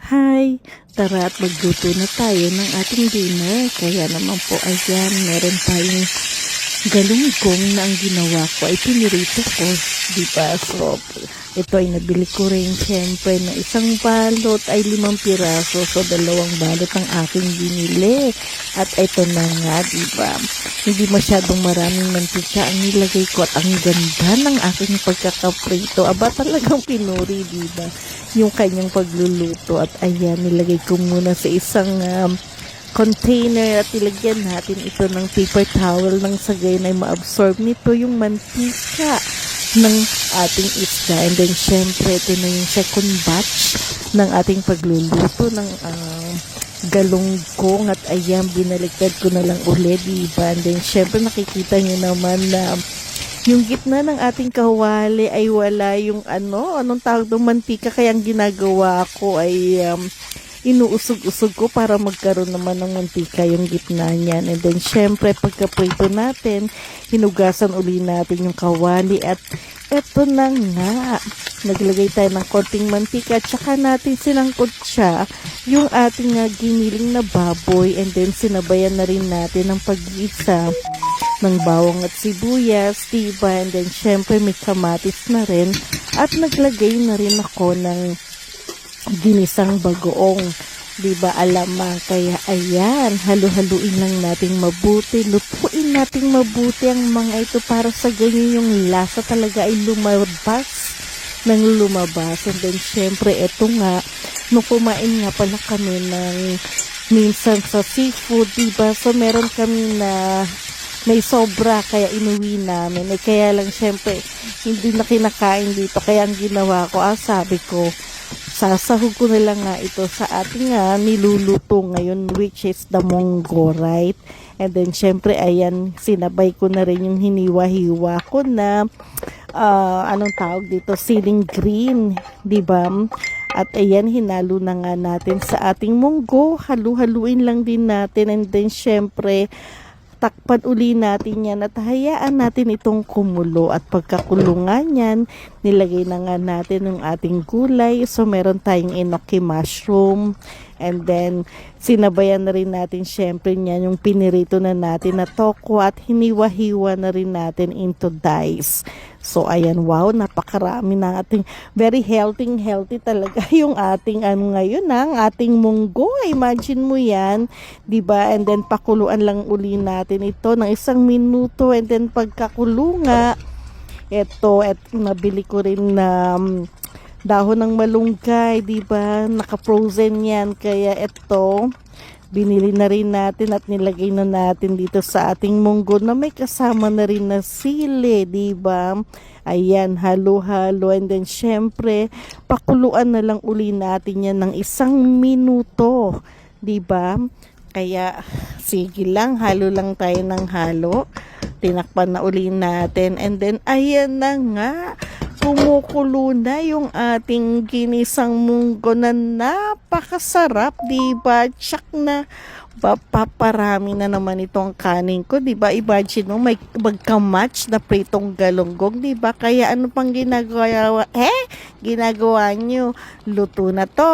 Hi! Tara at magluto na tayo ng ating dinner. Kaya naman po, ayan, meron tayong galunggong na ang ginawa ko ay pinirito ko. Diba? So, ito ay nabili ko rin siyempre na isang balot ay 5 piraso. So, 2 balot ang aking binili. At ito na nga, diba? Hindi masyadong maraming mantika ang nilagay ko at ang ganda ng aking pagkakaprito. Aba, talagang pinuri, diba? Yung kanyang pagluluto. At ayan, nilagay ko muna sa isang container at ilagyan natin ito ng paper towel nang sa gayon ay ma-absorb nito yung mantika ng ating isda. And then syempre ito na yung second batch ng ating pagluluto ng galunggong. At ayan, binaliktad ko na lang ulit, diba? And then syempre nakikita nyo naman na yung gitna ng ating kawali ay wala yung anong tawag doon, mantika. Kaya ang ginagawa ko ay inuusog-usog ko para magkaroon naman ng mantika yung gitna niyan. And then syempre pagka-prito natin, hinugasan uli natin yung kawali. At eto na nga, naglagay tayo ng konting mantika at saka natin sinangkot siya yung ating giniling na baboy. And then sinabayan na rin natin ng pag-iisa ng bawang at sibuyas, diba? And then syempre may kamatis na rin at naglagay na rin ako ng ginisang bagoong, diba, alamang. Kaya ayan, halu-haluin lang nating mabuti, lutuin nating mabuti ang mga ito para sa ganyan yung lasa talaga ay lumabas ng lumabas. And then syempre eto nga, nung kumain nga pala kami ng minsan sa seafood, diba, so meron kami na may sobra kaya inuwi namin. Kaya lang syempre hindi na kinakain dito, kaya ang ginawa ko, sabi ko sasahog ko na lang nga ito sa ating niluluto ngayon, which is the munggo, right? And then syempre ayan, sinabay ko na rin yung hiniwa-hiwa ko na anong tawag dito, ceiling green, diba? At ayan, hinalo na nga natin sa ating munggo, halu-haluin lang din natin. And then syempre takpan uli natin yan at hayaan natin itong kumulo. At pagkakulungan yan, nilagay na nga natin yung ating gulay. So meron tayong enoki mushroom, and then sinabayan na rin natin syempre niyan yung pinirito na natin na toko at hiniwa-hiwa na rin natin into dice. So ayan, wow, napakarami na ating, very healthy talaga yung ating ngayon, ang ating munggo. Imagine mo yan, diba? And then pakuluan lang uli natin ito ng 1 minuto. And then pagkakulunga, eto nabili ko rin na dahon ng malunggay, diba? Naka-frozen yan. Kaya eto, binili na rin natin at nilagay na natin dito sa ating munggo na may kasama na rin na sili, diba? Ayan, halo-halo. And then syempre pakuluan na lang uli natin yan ng 1 minuto, diba? Kaya sige lang, halo lang tayo ng halo. Tinakpan na uli natin. And then ayan na nga, kumukulo na yung ating ginisang munggo na napakasarap, diba? Tsak na, paparami na naman itong kanin ko, diba? Imagine mo, may magka-match na pritong galunggong, diba? Kaya ano pang ginagawa nyo? Luto na to!